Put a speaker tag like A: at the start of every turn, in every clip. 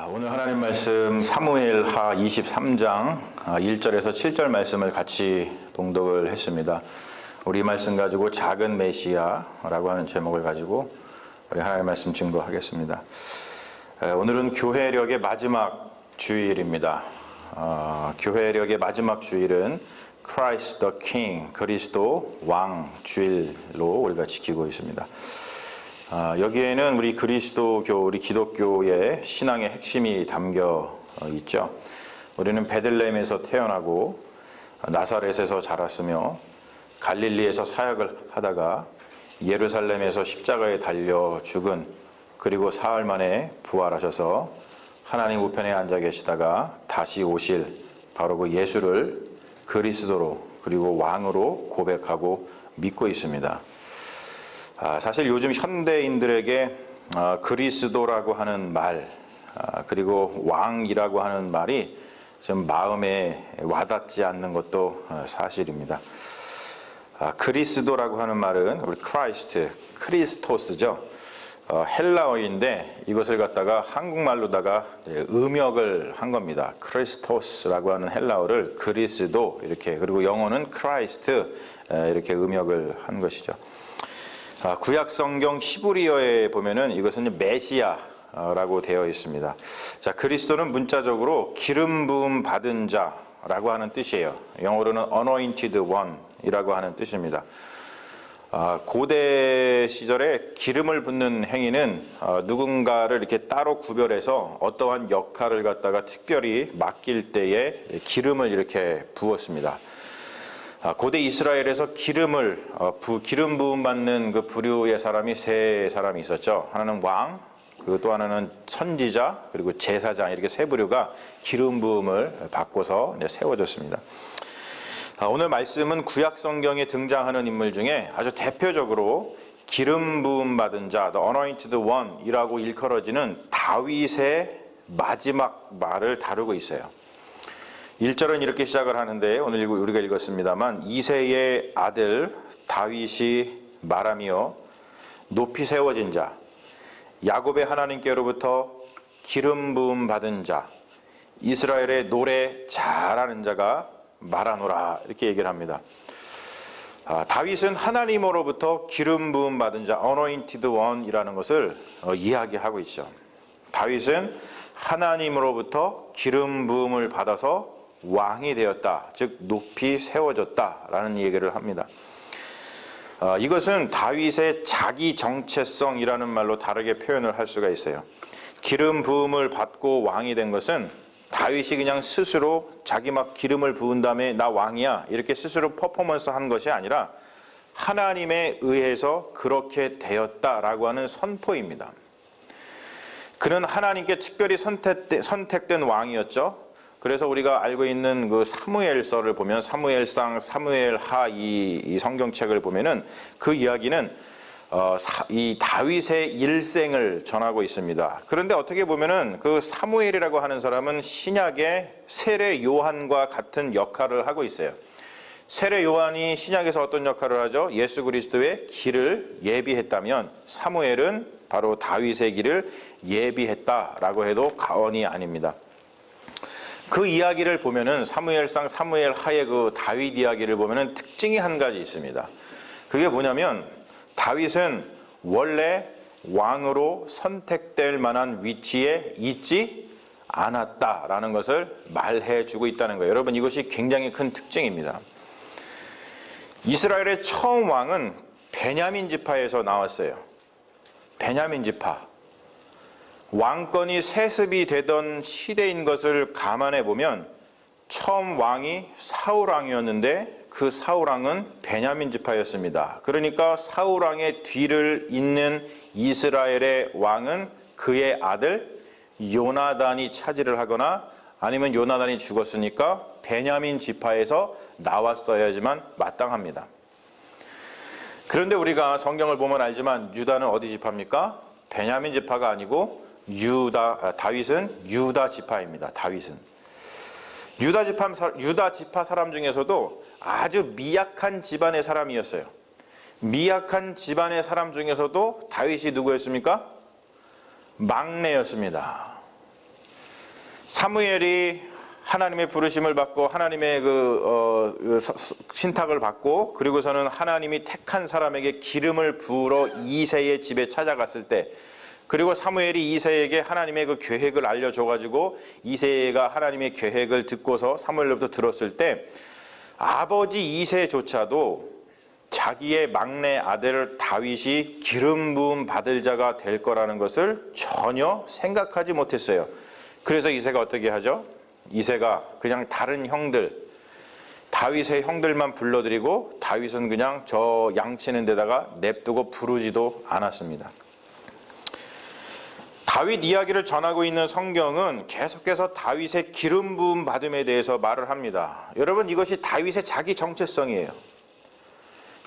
A: 오늘 하나님 말씀 사무엘하 23장 1절에서 7절 말씀을 같이 봉독을 했습니다. 우리 말씀 가지고 작은 메시아라고 하는 제목을 가지고 우리 하나님 말씀 증거하겠습니다. 오늘은 교회력의 마지막 주일입니다. 교회력의 마지막 주일은 Christ the King, 그리스도 왕 주일로 우리가 지키고 있습니다. 여기에는 우리 그리스도교, 우리 기독교의 신앙의 핵심이 담겨 있죠. 우리는 베들레헴에서 태어나고 나사렛에서 자랐으며 갈릴리에서 사역을 하다가 예루살렘에서 십자가에 달려 죽은, 그리고 사흘 만에 부활하셔서 하나님 우편에 앉아 계시다가 다시 오실 바로 그 예수를 그리스도로 그리고 왕으로 고백하고 믿고 있습니다. 사실 요즘 현대인들에게 그리스도라고 하는 말, 그리고 왕이라고 하는 말이 좀 마음에 와닿지 않는 것도 사실입니다. 그리스도라고 하는 말은 우리 크라이스트, 크리스토스죠. 헬라어인데 이것을 갖다가 한국말로다가 음역을 한 겁니다. 크리스토스라고 하는 헬라어를 그리스도 이렇게, 그리고 영어는 크라이스트 이렇게 음역을 한 것이죠. 구약 성경 히브리어에 보면은 이것은 메시아라고 되어 있습니다. 자, 그리스도는 문자적으로 기름 부음 받은 자라고 하는 뜻이에요. 영어로는 anointed one이라고 하는 뜻입니다. 고대 시절에 기름을 붓는 행위는 누군가를 이렇게 따로 구별해서 어떠한 역할을 갖다가 특별히 맡길 때에 기름을 이렇게 부었습니다. 고대 이스라엘에서 기름 부음 받는 그 부류의 사람이 세 사람이 있었죠. 하나는 왕, 그리고 또 하나는 선지자, 그리고 제사장, 이렇게 세 부류가 기름 부음을 받고서 세워졌습니다. 오늘 말씀은 구약 성경에 등장하는 인물 중에 아주 대표적으로 기름 부음 받은 자, the anointed one이라고 일컬어지는 다윗의 마지막 말을 다루고 있어요. 1절은 이렇게 시작을 하는데, 오늘 우리가 읽었습니다만, 이새의 아들 다윗이 말하며 높이 세워진 자, 야곱의 하나님께로부터 기름 부음 받은 자, 이스라엘의 노래 잘하는 자가 말하노라, 이렇게 얘기를 합니다. 다윗은 하나님으로부터 기름 부음 받은 자, anointed one이라는 것을 이야기하고 있죠. 다윗은 하나님으로부터 기름 부음을 받아서 왕이 되었다, 즉 높이 세워졌다라는 얘기를 합니다. 이것은 다윗의 자기 정체성이라는 말로 다르게 표현을 할 수가 있어요. 기름 부음을 받고 왕이 된 것은 다윗이 그냥 스스로 자기 막 기름을 부은 다음에 나 왕이야 이렇게 스스로 퍼포먼스 한 것이 아니라 하나님에 의해서 그렇게 되었다라고 하는 선포입니다. 그는 하나님께 특별히 선택된 왕이었죠. 그래서 우리가 알고 있는 그 사무엘서를 보면, 사무엘상, 사무엘하 이 성경책을 보면은 그 이야기는 이 다윗의 일생을 전하고 있습니다. 그런데 어떻게 보면은 그 사무엘이라고 하는 사람은 신약의 세례 요한과 같은 역할을 하고 있어요. 세례 요한이 신약에서 어떤 역할을 하죠? 예수 그리스도의 길을 예비했다면 사무엘은 바로 다윗의 길을 예비했다라고 해도 과언이 아닙니다. 그 이야기를 보면은 사무엘상, 사무엘하의 그 다윗 이야기를 보면은 특징이 한 가지 있습니다. 그게 뭐냐면 다윗은 원래 왕으로 선택될 만한 위치에 있지 않았다라는 것을 말해주고 있다는 거예요. 여러분, 이것이 굉장히 큰 특징입니다. 이스라엘의 처음 왕은 베냐민 지파에서 나왔어요. 베냐민 지파. 왕권이 세습이 되던 시대인 것을 감안해 보면 처음 왕이 사울 왕이었는데 그 사울 왕은 베냐민 지파였습니다. 그러니까 사울 왕의 뒤를 잇는 이스라엘의 왕은 그의 아들 요나단이 차지를 하거나 아니면 요나단이 죽었으니까 베냐민 지파에서 나왔어야지만 마땅합니다. 그런데 우리가 성경을 보면 알지만 유다는 어디 지파입니까? 베냐민 지파가 아니고 다윗은 유다 지파입니다. 다윗은 유다 지파 사람 중에서도 아주 미약한 집안의 사람이었어요. 미약한 집안의 사람 중에서도 다윗이 누구였습니까? 막내였습니다. 사무엘이 하나님의 부르심을 받고 하나님의 신탁을 받고 그리고서는 하나님이 택한 사람에게 기름을 부으러 이새의 집에 찾아갔을 때, 그리고 사무엘이 이새에게 하나님의 그 계획을 알려줘가지고 이새가 하나님의 계획을 듣고서 사무엘로부터 들었을 때, 아버지 이새조차도 자기의 막내 아들 다윗이 기름 부음 받을 자가 될 거라는 것을 전혀 생각하지 못했어요. 그래서 이새가 어떻게 하죠? 이새가 그냥 다른 형들, 다윗의 형들만 불러들이고 다윗은 그냥 저 양치는 데다가 냅두고 부르지도 않았습니다. 다윗 이야기를 전하고 있는 성경은 계속해서 다윗의 기름 부음 받음에 대해서 말을 합니다. 여러분, 이것이 다윗의 자기 정체성이에요.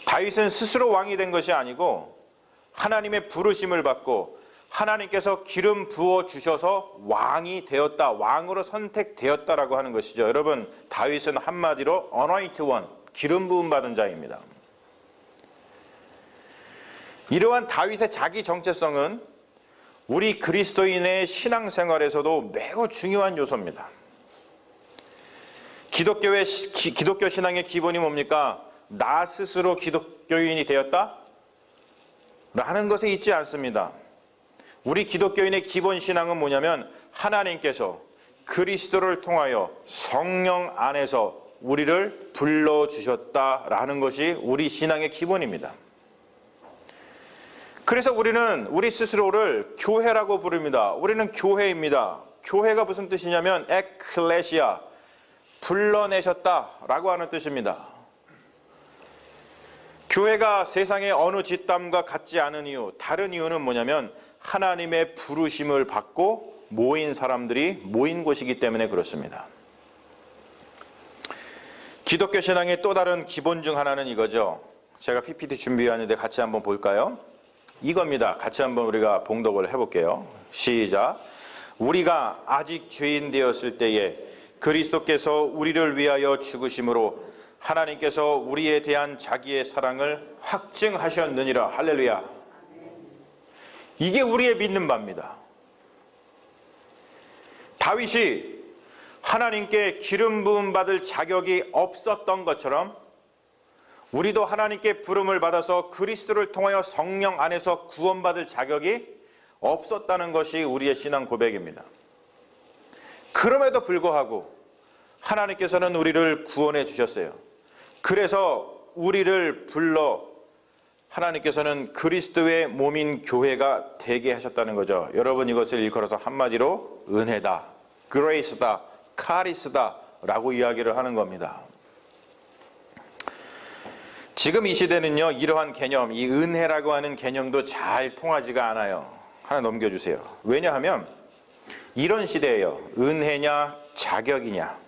A: 다윗은 스스로 왕이 된 것이 아니고 하나님의 부르심을 받고 하나님께서 기름 부어 주셔서 왕이 되었다, 왕으로 선택되었다라고 하는 것이죠. 여러분, 다윗은 한마디로 anointed one, 기름 부음 받은 자입니다. 이러한 다윗의 자기 정체성은 우리 그리스도인의 신앙생활에서도 매우 중요한 요소입니다. 기독교 신앙의 기본이 뭡니까? 나 스스로 기독교인이 되었다? 라는 것에 있지 않습니다. 우리 기독교인의 기본 신앙은 뭐냐면 하나님께서 그리스도를 통하여 성령 안에서 우리를 불러주셨다라는 것이 우리 신앙의 기본입니다. 그래서 우리는 우리 스스로를 교회라고 부릅니다. 우리는 교회입니다. 교회가 무슨 뜻이냐면 에클레시아, 불러내셨다라고 하는 뜻입니다. 교회가 세상의 어느 집단과 같지 않은 이유, 다른 이유는 뭐냐면 하나님의 부르심을 받고 모인 사람들이 모인 곳이기 때문에 그렇습니다. 기독교 신앙의 또 다른 기본 중 하나는 이거죠. 제가 PPT 준비하는데 같이 한번 볼까요? 이겁니다. 같이 한번 우리가 봉독을 해볼게요. 시작. 우리가 아직 죄인 되었을 때에 그리스도께서 우리를 위하여 죽으심으로 하나님께서 우리에 대한 자기의 사랑을 확증하셨느니라. 할렐루야. 이게 우리의 믿는 바입니다. 다윗이 하나님께 기름 부음 받을 자격이 없었던 것처럼 우리도 하나님께 부름을 받아서 그리스도를 통하여 성령 안에서 구원받을 자격이 없었다는 것이 우리의 신앙 고백입니다. 그럼에도 불구하고 하나님께서는 우리를 구원해 주셨어요. 그래서 우리를 불러 하나님께서는 그리스도의 몸인 교회가 되게 하셨다는 거죠. 여러분, 이것을 일컬어서 한마디로 은혜다, 그레이스다, 카리스다 라고 이야기를 하는 겁니다. 지금 이 시대는요, 이러한 개념, 이 은혜라고 하는 개념도 잘 통하지가 않아요. 하나 넘겨주세요. 왜냐하면 이런 시대예요. 은혜냐 자격이냐.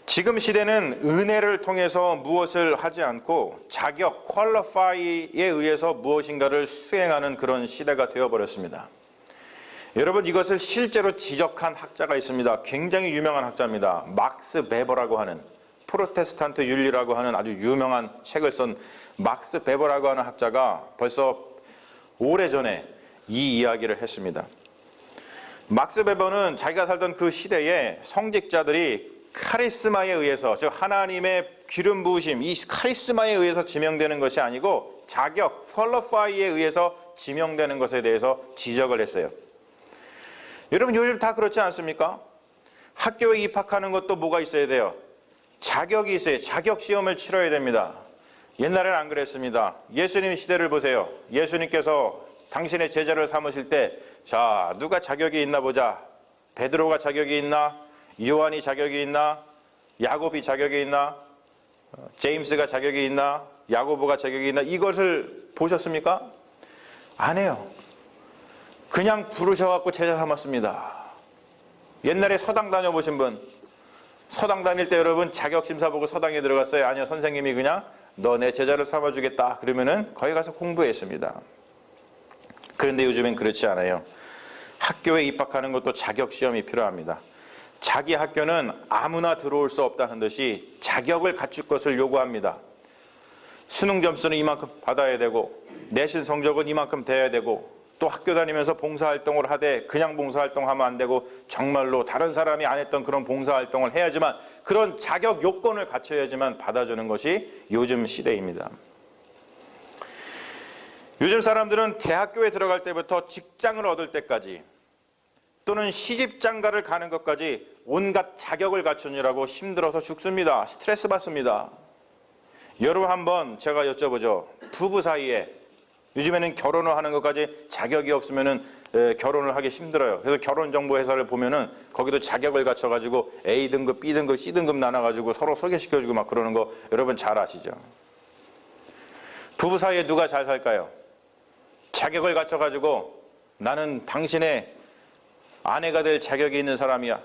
A: 지금 시대는 은혜를 통해서 무엇을 하지 않고 자격, qualify에 의해서 무엇인가를 수행하는 그런 시대가 되어버렸습니다. 여러분, 이것을 실제로 지적한 학자가 있습니다. 굉장히 유명한 학자입니다. 막스 베버라고 하는, 프로테스탄트 윤리라고 하는 아주 유명한 책을 쓴 막스 베버라고 하는 학자가 벌써 오래전에 이 이야기를 했습니다. 막스 베버는 자기가 살던 그 시대에 성직자들이 카리스마에 의해서, 즉 하나님의 기름 부으심, 이 카리스마에 의해서 지명되는 것이 아니고 자격, 퀄리파이에 의해서 지명되는 것에 대해서 지적을 했어요. 여러분, 요즘 다 그렇지 않습니까? 학교에 입학하는 것도 뭐가 있어야 돼요? 자격이 있어요. 자격 시험을 치러야 됩니다. 옛날에는 안 그랬습니다. 예수님 시대를 보세요. 예수님께서 당신의 제자를 삼으실 때, 자, 누가 자격이 있나 보자. 베드로가 자격이 있나? 요한이 자격이 있나? 야곱이 자격이 있나? 제임스가 자격이 있나? 야고보가 자격이 있나? 이것을 보셨습니까? 안 해요. 그냥 부르셔갖고 제자 삼았습니다. 옛날에 서당 다녀보신 분, 서당 다닐 때 여러분 자격심사 보고 서당에 들어갔어요? 아니요, 선생님이 그냥 너 내 제자를 삼아주겠다 그러면은 거기 가서 공부했습니다. 그런데 요즘엔 그렇지 않아요. 학교에 입학하는 것도 자격시험이 필요합니다. 자기 학교는 아무나 들어올 수 없다는 듯이 자격을 갖출 것을 요구합니다. 수능 점수는 이만큼 받아야 되고 내신 성적은 이만큼 돼야 되고 또 학교 다니면서 봉사활동을 하되 그냥 봉사활동하면 안 되고 정말로 다른 사람이 안 했던 그런 봉사활동을 해야지만, 그런 자격 요건을 갖춰야지만 받아주는 것이 요즘 시대입니다. 요즘 사람들은 대학교에 들어갈 때부터 직장을 얻을 때까지 또는 시집장가를 가는 것까지 온갖 자격을 갖추느라고 힘들어서 죽습니다. 스트레스 받습니다. 여러분, 한번 제가 여쭤보죠. 부부 사이에 요즘에는 결혼을 하는 것까지 자격이 없으면은 결혼을 하기 힘들어요. 그래서 결혼정보회사를 보면은 거기도 자격을 갖춰가지고 A등급, B등급, C등급 나눠가지고 서로 소개시켜주고 막 그러는 거 여러분 잘 아시죠? 부부 사이에 누가 잘 살까요? 자격을 갖춰가지고 나는 당신의 아내가 될 자격이 있는 사람이야,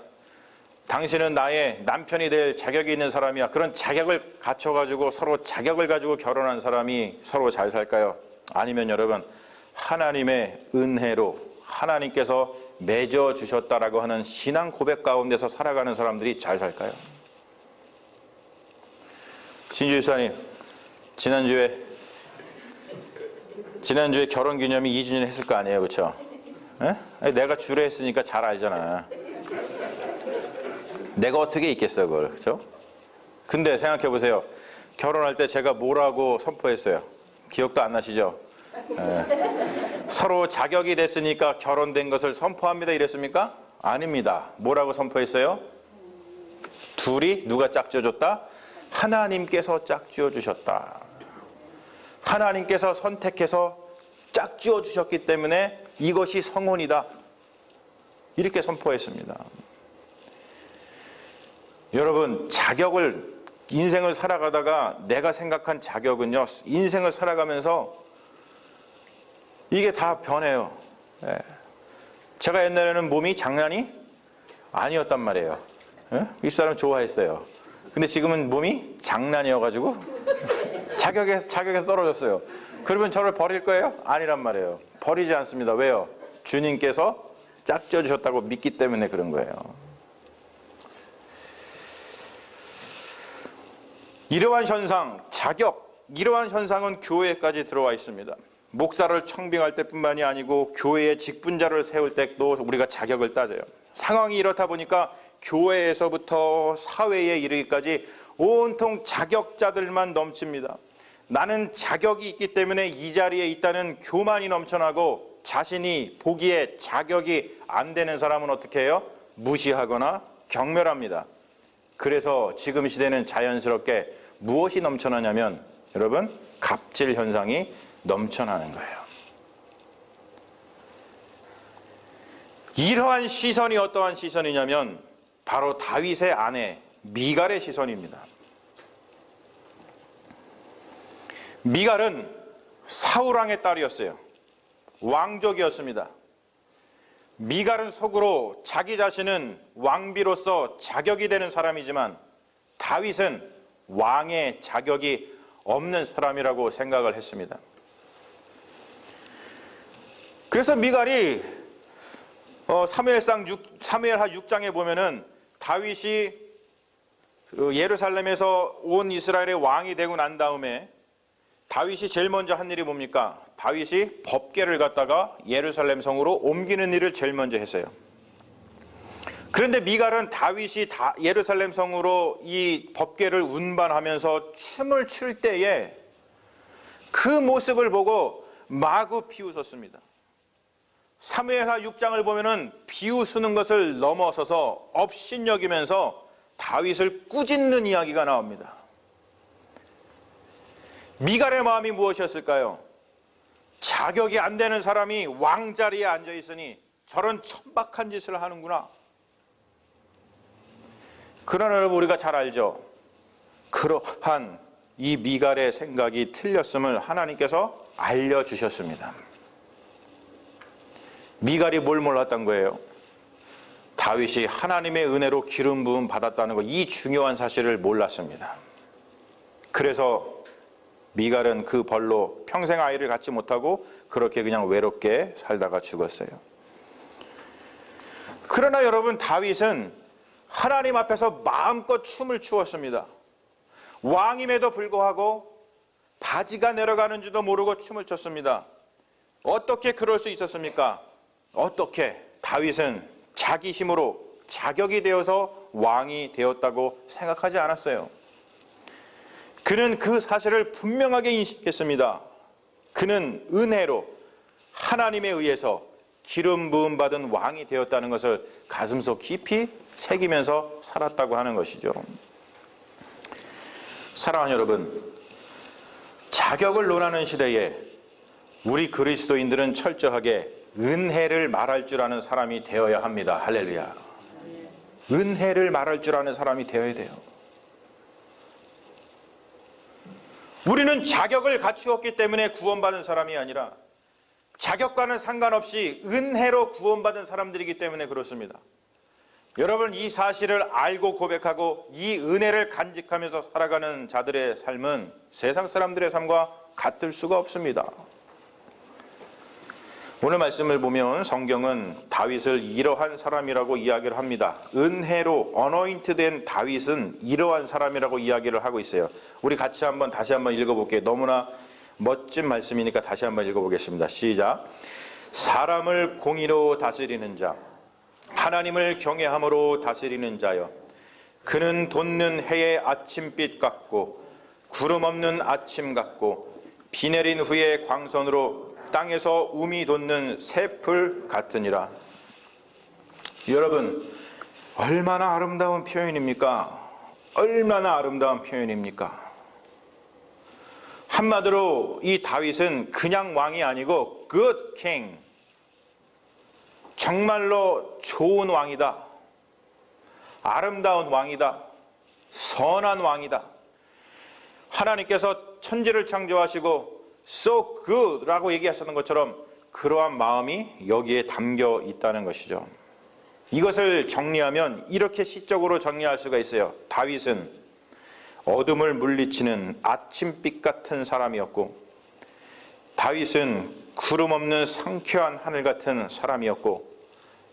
A: 당신은 나의 남편이 될 자격이 있는 사람이야, 그런 자격을 갖춰가지고 서로 자격을 가지고 결혼한 사람이 서로 잘 살까요? 아니면 여러분, 하나님의 은혜로 하나님께서 맺어 주셨다라고 하는 신앙 고백 가운데서 살아가는 사람들이 잘 살까요? 신주 집사님, 지난주에 결혼기념일 2주년 했을 거 아니에요, 그렇죠? 내가 주례 했으니까 잘 알잖아. 내가 어떻게 있겠어요, 그걸, 그렇죠? 근데 생각해 보세요. 결혼할 때 제가 뭐라고 선포했어요? 기억도 안 나시죠? 서로 자격이 됐으니까 결혼된 것을 선포합니다 이랬습니까? 아닙니다. 뭐라고 선포했어요? 둘이 누가 짝지어줬다? 하나님께서 짝지어주셨다. 하나님께서 선택해서 짝지어주셨기 때문에 이것이 성혼이다, 이렇게 선포했습니다. 여러분, 자격을, 인생을 살아가다가 내가 생각한 자격은요, 인생을 살아가면서 이게 다 변해요. 제가 옛날에는 몸이 장난이 아니었단 말이에요. 이 사람 좋아했어요. 근데 지금은 몸이 장난이어가지고 자격에서 떨어졌어요. 그러면 저를 버릴 거예요? 아니란 말이에요. 버리지 않습니다. 왜요? 주님께서 짝지어 주셨다고 믿기 때문에 그런 거예요. 이러한 현상, 자격, 이러한 현상은 교회까지 들어와 있습니다. 목사를 청빙할 때뿐만이 아니고 교회의 직분자를 세울 때도 우리가 자격을 따져요. 상황이 이렇다 보니까 교회에서부터 사회에 이르기까지 온통 자격자들만 넘칩니다. 나는 자격이 있기 때문에 이 자리에 있다는 교만이 넘쳐나고, 자신이 보기에 자격이 안 되는 사람은 어떻게 해요? 무시하거나 경멸합니다. 그래서 지금 시대는 자연스럽게 무엇이 넘쳐나냐면, 여러분, 갑질 현상이 넘쳐나는 거예요. 이러한 시선이 어떠한 시선이냐면 바로 다윗의 아내 미갈의 시선입니다. 미갈은 사울왕의 딸이었어요. 왕족이었습니다. 미갈은 속으로 자기 자신은 왕비로서 자격이 되는 사람이지만 다윗은 왕의 자격이 없는 사람이라고 생각을 했습니다. 그래서 미갈이 사무엘하 6장에 보면은 다윗이 예루살렘에서 온 이스라엘의 왕이 되고 난 다음에 다윗이 제일 먼저 한 일이 뭡니까? 다윗이 법궤를 갖다가 예루살렘 성으로 옮기는 일을 제일 먼저 했어요. 그런데 미갈은 다윗이 예루살렘 성으로 이 법궤를 운반하면서 춤을 출 때에 그 모습을 보고 마구 비웃었습니다. 사무엘하 6장을 보면은 비웃는 것을 넘어서서 업신여기면서 다윗을 꾸짖는 이야기가 나옵니다. 미갈의 마음이 무엇이었을까요? 자격이 안 되는 사람이 왕자리에 앉아 있으니 저런 천박한 짓을 하는구나. 그러나 여러분, 우리가 잘 알죠. 그러한 이 미갈의 생각이 틀렸음을 하나님께서 알려주셨습니다. 미갈이 뭘 몰랐던 거예요? 다윗이 하나님의 은혜로 기름 부음 받았다는 거, 이 중요한 사실을 몰랐습니다. 그래서 미갈은 그 벌로 평생 아이를 갖지 못하고 그렇게 그냥 외롭게 살다가 죽었어요. 그러나 여러분, 다윗은 하나님 앞에서 마음껏 춤을 추었습니다. 왕임에도 불구하고 바지가 내려가는지도 모르고 춤을 췄습니다. 어떻게 그럴 수 있었습니까? 어떻게 다윗은 자기 힘으로 자격이 되어서 왕이 되었다고 생각하지 않았어요. 그는 그 사실을 분명하게 인식했습니다. 그는 은혜로 하나님에 의해서 기름 부음 받은 왕이 되었다는 것을 가슴속 깊이 새기면서 살았다고 하는 것이죠. 사랑하는 여러분, 자격을 논하는 시대에 우리 그리스도인들은 철저하게 은혜를 말할 줄 아는 사람이 되어야 합니다. 할렐루야. 은혜를 말할 줄 아는 사람이 되어야 돼요. 우리는 자격을 갖추었기 때문에 구원받은 사람이 아니라 자격과는 상관없이 은혜로 구원받은 사람들이기 때문에 그렇습니다. 여러분, 이 사실을 알고 고백하고 이 은혜를 간직하면서 살아가는 자들의 삶은 세상 사람들의 삶과 같을 수가 없습니다. 오늘 말씀을 보면 성경은 다윗을 이러한 사람이라고 이야기를 합니다. 은혜로 어노인트된 다윗은 이러한 사람이라고 이야기를 하고 있어요. 우리 같이 다시 한번 읽어볼게요. 너무나 멋진 말씀이니까 다시 한번 읽어보겠습니다. 시작. 사람을 공의로 다스리는 자, 하나님을 경외함으로 다스리는 자여, 그는 돋는 해의 아침빛 같고 구름 없는 아침 같고 비 내린 후에 광선으로 땅에서 움이 돋는 새풀 같으니라. 여러분, 얼마나 아름다운 표현입니까? 얼마나 아름다운 표현입니까? 한마디로 이 다윗은 그냥 왕이 아니고 good king, 정말로 좋은 왕이다, 아름다운 왕이다, 선한 왕이다. 하나님께서 천지를 창조하시고 so good 라고 얘기하셨던 것처럼 그러한 마음이 여기에 담겨 있다는 것이죠. 이것을 정리하면 이렇게 시적으로 정리할 수가 있어요. 다윗은 어둠을 물리치는 아침빛 같은 사람이었고, 다윗은 구름 없는 상쾌한 하늘 같은 사람이었고,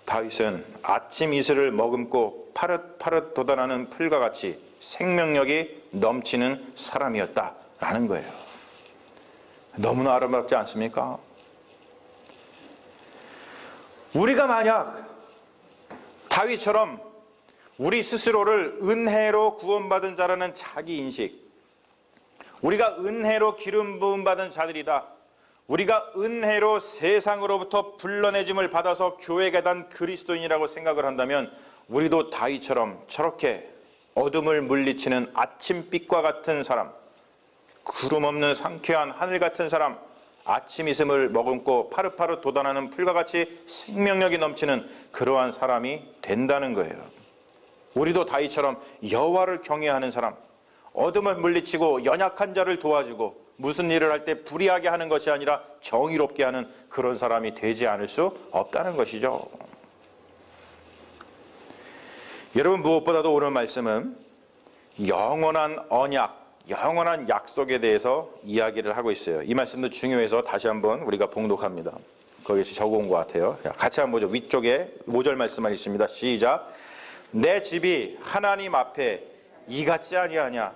A: 다윗은 아침 이슬을 머금고 파릇파릇 돋아나는 풀과 같이 생명력이 넘치는 사람이었다라는 거예요. 너무나 아름답지 않습니까? 우리가 만약 다윗처럼 우리 스스로를 은혜로 구원받은 자라는 자기 인식, 우리가 은혜로 기름 부음 받은 자들이다, 우리가 은혜로 세상으로부터 불러내짐을 받아서 교회에 단 그리스도인이라고 생각을 한다면 우리도 다윗처럼 저렇게 어둠을 물리치는 아침빛과 같은 사람, 구름 없는 상쾌한 하늘 같은 사람, 아침 이슬을 머금고 파릇파릇 돋아나는 풀과 같이 생명력이 넘치는 그러한 사람이 된다는 거예요. 우리도 다윗처럼 여호와를 경외하는 사람, 어둠을 물리치고 연약한 자를 도와주고 무슨 일을 할 때 불의하게 하는 것이 아니라 정의롭게 하는 그런 사람이 되지 않을 수 없다는 것이죠. 여러분, 무엇보다도 오늘 말씀은 영원한 언약, 영원한 약속에 대해서 이야기를 하고 있어요. 이 말씀도 중요해서 다시 한번 우리가 봉독합니다. 거기서 적어온 것 같아요. 같이 한번 보죠. 위쪽에 5절 말씀만 있습니다. 시작. 내 집이 하나님 앞에 이같지 아니하냐.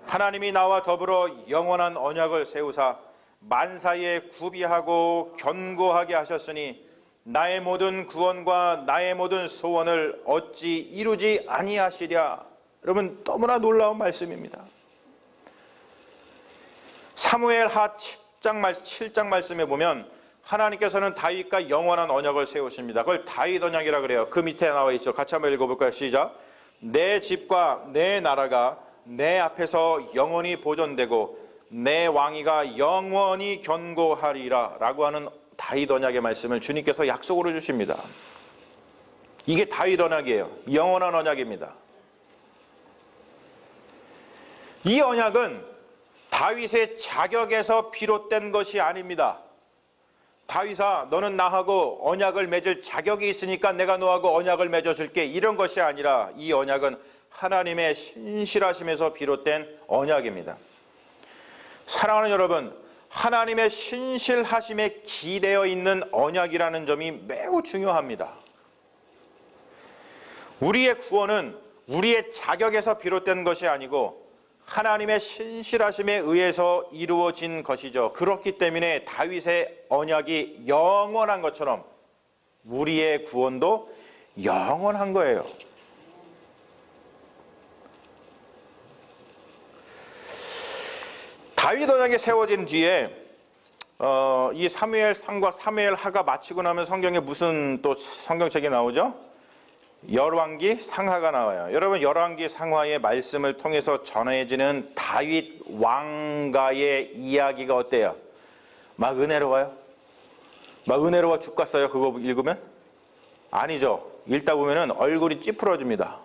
A: 하나님이 나와 더불어 영원한 언약을 세우사 만사에 구비하고 견고하게 하셨으니 나의 모든 구원과 나의 모든 소원을 어찌 이루지 아니하시랴. 여러분, 너무나 놀라운 말씀입니다. 사무엘하 7장 말씀에 보면 하나님께서는 다윗과 영원한 언약을 세우십니다. 그걸 다윗 언약이라 그래요. 그 밑에 나와 있죠. 같이 한번 읽어볼까요? 시작. 내 집과 내 나라가 내 앞에서 영원히 보존되고 내 왕위가 영원히 견고하리라 라고 하는 다윗 언약의 말씀을 주님께서 약속으로 주십니다. 이게 다윗 언약이에요. 영원한 언약입니다. 이 언약은 다윗의 자격에서 비롯된 것이 아닙니다. 다윗아, 너는 나하고 언약을 맺을 자격이 있으니까 내가 너하고 언약을 맺어줄게, 이런 것이 아니라 이 언약은 하나님의 신실하심에서 비롯된 언약입니다. 사랑하는 여러분, 하나님의 신실하심에 기대어 있는 언약이라는 점이 매우 중요합니다. 우리의 구원은 우리의 자격에서 비롯된 것이 아니고 하나님의 신실하심에 의해서 이루어진 것이죠. 그렇기 때문에 다윗의 언약이 영원한 것처럼 우리의 구원도 영원한 거예요. 다윗 언약이 세워진 뒤에 이 사무엘상과 사무엘하가 마치고 나면 성경에 무슨 또 성경책이 나오죠? 열왕기 상하가 나와요. 여러분, 열왕기 상하의 말씀을 통해서 전해지는 다윗 왕가의 이야기가 어때요? 막 은혜로워요? 막 은혜로워 죽겠어요? 그거 읽으면? 아니죠. 읽다 보면은 얼굴이 찌푸러집니다.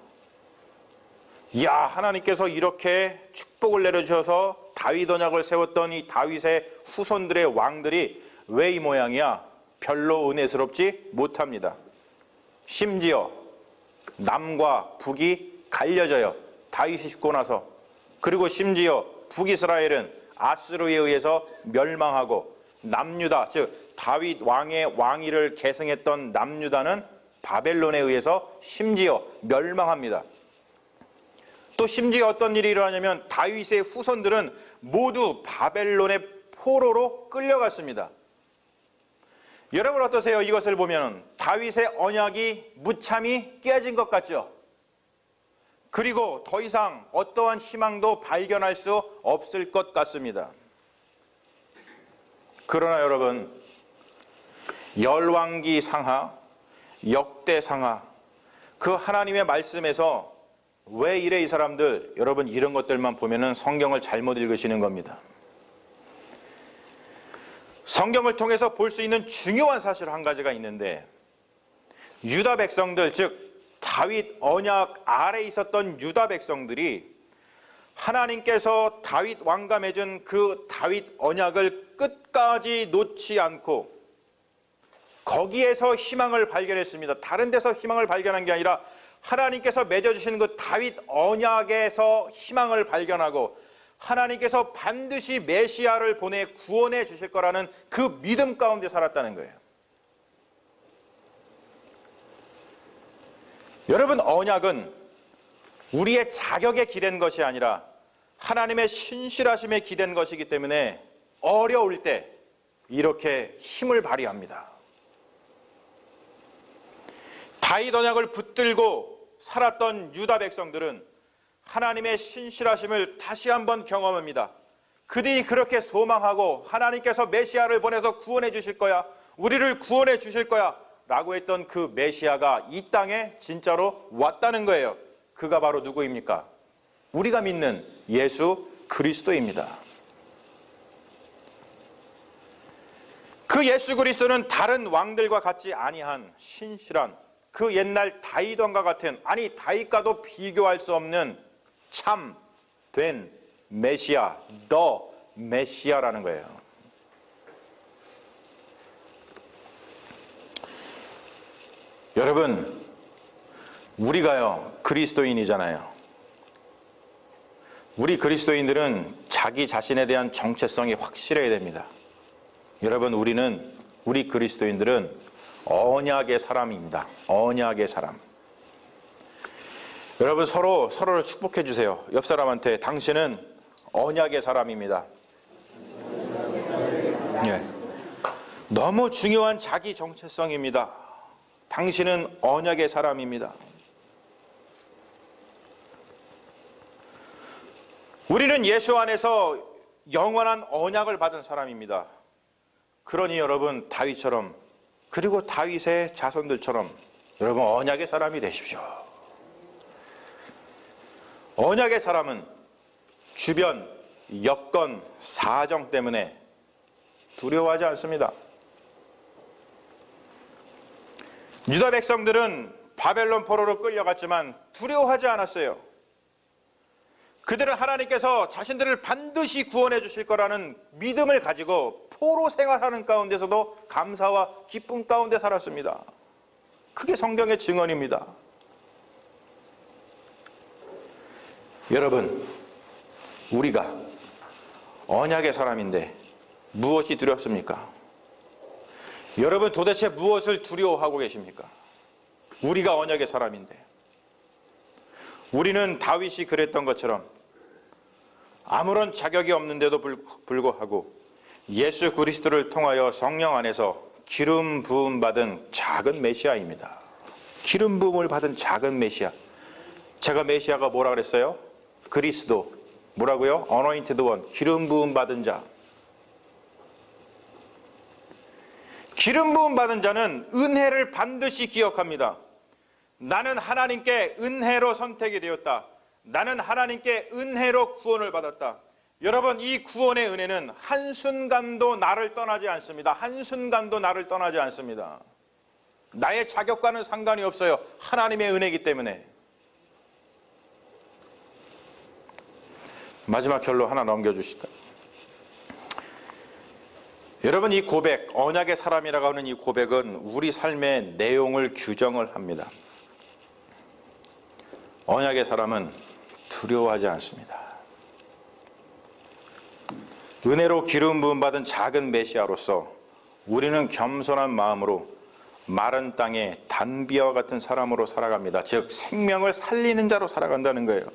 A: 이야, 하나님께서 이렇게 축복을 내려주셔서 다윗 언약을 세웠던 이 다윗의 후손들의 왕들이 왜 이 모양이야? 별로 은혜스럽지 못합니다. 심지어 남과 북이 갈려져요. 다윗이 죽고 나서. 그리고 심지어 북이스라엘은 아수르에 의해서 멸망하고, 남유다, 즉 다윗 왕의 왕위를 계승했던 남유다는 바벨론에 의해서 심지어 멸망합니다. 또 심지어 어떤 일이 일어나냐면 다윗의 후손들은 모두 바벨론의 포로로 끌려갔습니다. 여러분 어떠세요? 이것을 보면 다윗의 언약이 무참히 깨진 것 같죠? 그리고 더 이상 어떠한 희망도 발견할 수 없을 것 같습니다. 그러나 여러분, 열왕기 상하, 역대 상하, 그 하나님의 말씀에서 왜 이래 이 사람들, 여러분 이런 것들만 보면은 성경을 잘못 읽으시는 겁니다. 성경을 통해서 볼 수 있는 중요한 사실 한 가지가 있는데, 유다 백성들, 즉 다윗 언약 아래에 있었던 유다 백성들이 하나님께서 다윗 왕과 맺은 그 다윗 언약을 끝까지 놓지 않고 거기에서 희망을 발견했습니다. 다른 데서 희망을 발견한 게 아니라 하나님께서 맺어주시는 그 다윗 언약에서 희망을 발견하고 하나님께서 반드시 메시아를 보내 구원해 주실 거라는 그 믿음 가운데 살았다는 거예요. 여러분, 언약은 우리의 자격에 기댄 것이 아니라 하나님의 신실하심에 기댄 것이기 때문에 어려울 때 이렇게 힘을 발휘합니다. 다윗 언약을 붙들고 살았던 유다 백성들은 하나님의 신실하심을 다시 한번 경험합니다. 그들이 그렇게 소망하고 하나님께서 메시아를 보내서 구원해 주실 거야, 우리를 구원해 주실 거야 라고 했던 그 메시아가 이 땅에 진짜로 왔다는 거예요. 그가 바로 누구입니까? 우리가 믿는 예수 그리스도입니다. 그 예수 그리스도는 다른 왕들과 같지 아니한 신실한 그 옛날 다윗 왕과 같은, 아니 다윗과도 비교할 수 없는 참된 메시아, 더 메시아라는 거예요. 여러분, 우리가요 그리스도인이잖아요. 우리 그리스도인들은 자기 자신에 대한 정체성이 확실해야 됩니다. 여러분, 우리 그리스도인들은 언약의 사람입니다. 언약의 사람. 여러분, 서로를 축복해 주세요. 옆 사람한테 당신은 언약의 사람입니다. 예. 너무 중요한 자기 정체성입니다. 당신은 언약의 사람입니다. 우리는 예수 안에서 영원한 언약을 받은 사람입니다. 그러니 여러분, 다윗처럼, 그리고 다윗의 자손들처럼 여러분 언약의 사람이 되십시오. 언약의 사람은 주변 여건 사정 때문에 두려워하지 않습니다. 유다 백성들은 바벨론 포로로 끌려갔지만 두려워하지 않았어요. 그들은 하나님께서 자신들을 반드시 구원해 주실 거라는 믿음을 가지고 포로 생활하는 가운데서도 감사와 기쁨 가운데 살았습니다. 그게 성경의 증언입니다. 여러분, 우리가 언약의 사람인데 무엇이 두렵습니까? 여러분, 도대체 무엇을 두려워하고 계십니까? 우리가 언약의 사람인데, 우리는 다윗이 그랬던 것처럼 아무런 자격이 없는데도 불구하고 예수 그리스도를 통하여 성령 안에서 기름 부음 받은 작은 메시아입니다. 기름 부음을 받은 작은 메시아. 제가 메시아가 뭐라 그랬어요? 그리스도. 뭐라고요? Anointed one. 기름 부음 받은 자. 기름 부음 받은 자는 은혜를 반드시 기억합니다. 나는 하나님께 은혜로 선택이 되었다. 나는 하나님께 은혜로 구원을 받았다. 여러분, 이 구원의 은혜는 한순간도 나를 떠나지 않습니다. 한순간도 나를 떠나지 않습니다. 나의 자격과는 상관이 없어요. 하나님의 은혜이기 때문에. 마지막 결론 하나 넘겨주실까요? 여러분, 이 고백, 언약의 사람이라고 하는 이 고백은 우리 삶의 내용을 규정을 합니다. 언약의 사람은 두려워하지 않습니다. 은혜로 기름 부음 받은 작은 메시아로서 우리는 겸손한 마음으로 마른 땅에 단비와 같은 사람으로 살아갑니다. 즉 생명을 살리는 자로 살아간다는 거예요.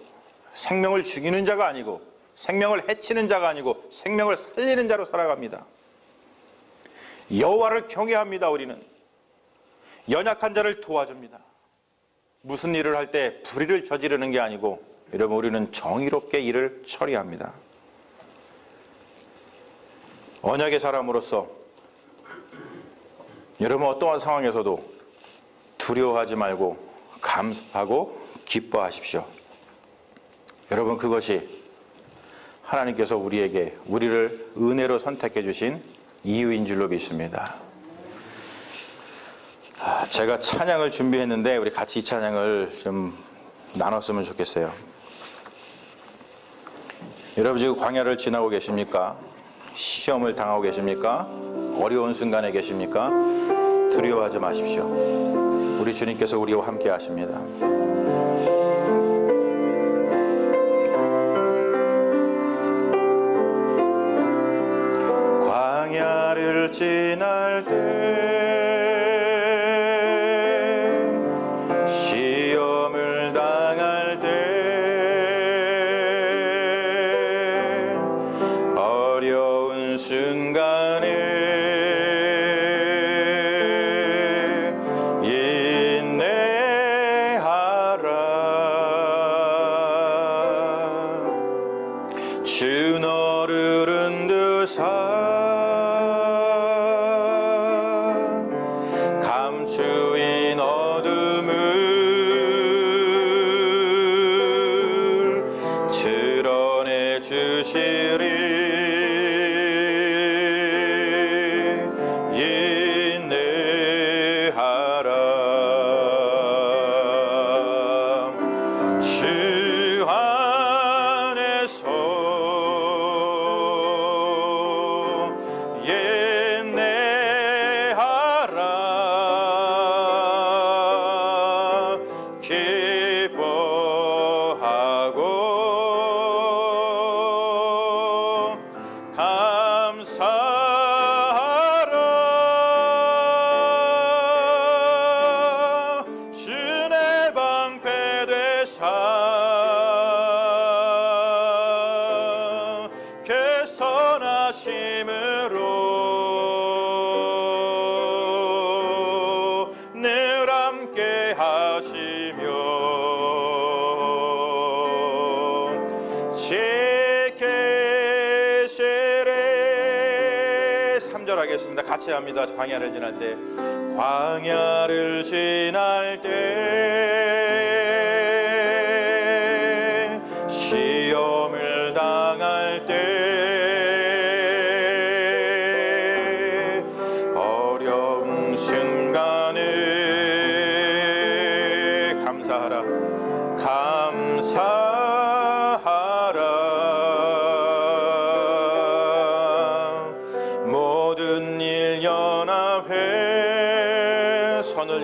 A: 생명을 죽이는 자가 아니고, 생명을 해치는 자가 아니고 생명을 살리는 자로 살아갑니다. 여호와를 경외합니다. 우리는 연약한 자를 도와줍니다. 무슨 일을 할 때 불의를 저지르는 게 아니고, 여러분, 우리는 정의롭게 일을 처리합니다. 언약의 사람으로서 여러분, 어떠한 상황에서도 두려워하지 말고 감사하고 기뻐하십시오. 여러분, 그것이 하나님께서 우리를 은혜로 선택해 주신 이유인 줄로 믿습니다. 제가 찬양을 준비했는데 우리 같이 이 찬양을 좀 나눴으면 좋겠어요. 여러분, 지금 광야를 지나고 계십니까? 시험을 당하고 계십니까? 어려운 순간에 계십니까? 두려워하지 마십시오. 우리 주님께서 우리와 함께 하십니다. 광야를 지날 때 시험을 당할 때 어려운 순간에 인내하라. 주 너를 은두사 감추인 어둠을 드러내 주시리. 인내하라. 주 안에서 기뻐하고 감사하라. 주의 방패 되사 개선하심으로 늘 함께 하시며 지키시리. 3절 하겠습니다. 같이 합니다. 광야를 지날 때, 광야를 지날 때 시험을 당할 때 어려운 순간에 감사하라. 감사하라. 모든 일 연합해 선을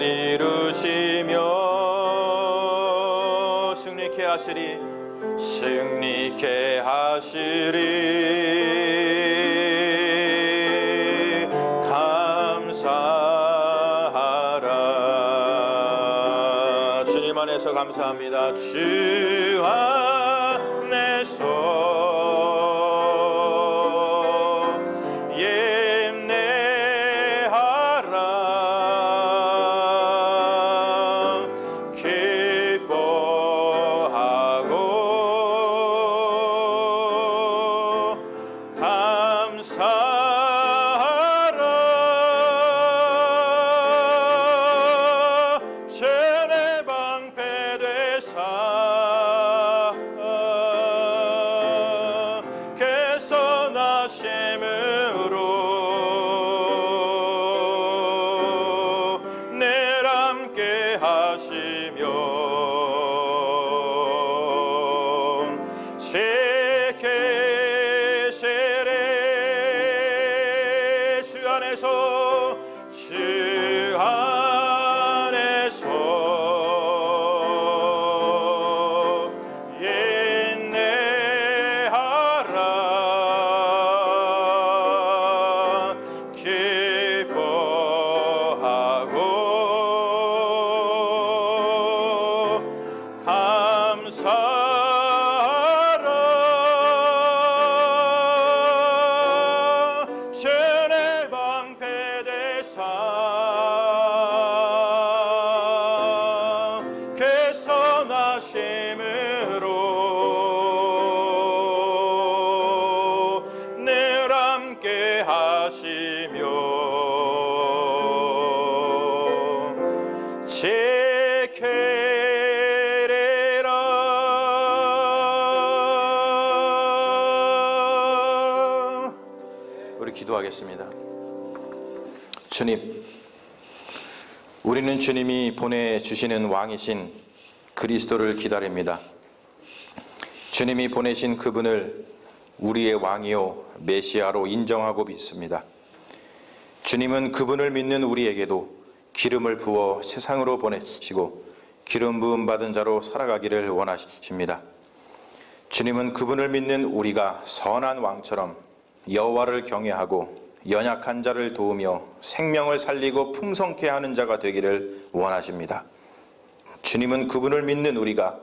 A: 이루시며 승리케 하시리. 승리케 하시리. 감사하라. 주님 안에서 안에서 감사합니다. 주 안에서 예배하라. 기뻐하고 감사하라. 죄내 방패되사 개선하심으로 늘 함께 하시며 제 계세를 주 안에서 인내하라. 기뻐하고 감사하라. 죄내 방패되사 개선하심으로 늘 함께 하시며 지키리라. 우리 기도하겠습니다. 주님, 우리는 주님이 보내주시는 왕이신 그리스도를 기다립니다. 주님이 보내신 그분을 우리의 왕이요 메시아로 인정하고 믿습니다. 주님은 그분을 믿는 우리에게도 기름을 부어 세상으로 보내시고 기름 부음 받은 자로 살아가기를 원하십니다. 주님은 그분을 믿는 우리가 선한 왕처럼 여호와를 경외하고 연약한 자를 도우며 생명을 살리고 풍성케 하는 자가 되기를 원하십니다. 주님은 그분을 믿는 우리가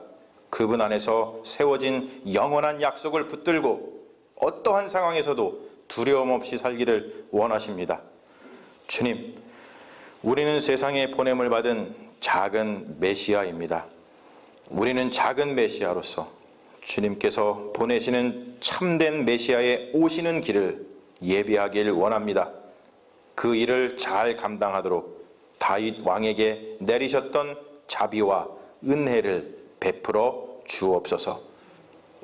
A: 그분 안에서 세워진 영원한 약속을 붙들고 어떠한 상황에서도 두려움 없이 살기를 원하십니다. 주님, 우리는 세상에 보냄을 받은 작은 메시아입니다. 우리는 작은 메시아로서 주님께서 보내시는 참된 메시아의 오시는 길을 예비하길 원합니다. 그 일을 잘 감당하도록 다윗 왕에게 내리셨던 자비와 은혜를 베풀어 주옵소서.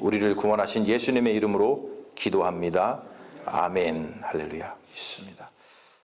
A: 우리를 구원하신 예수님의 이름으로 기도합니다. 아멘. 할렐루야. 믿습니다.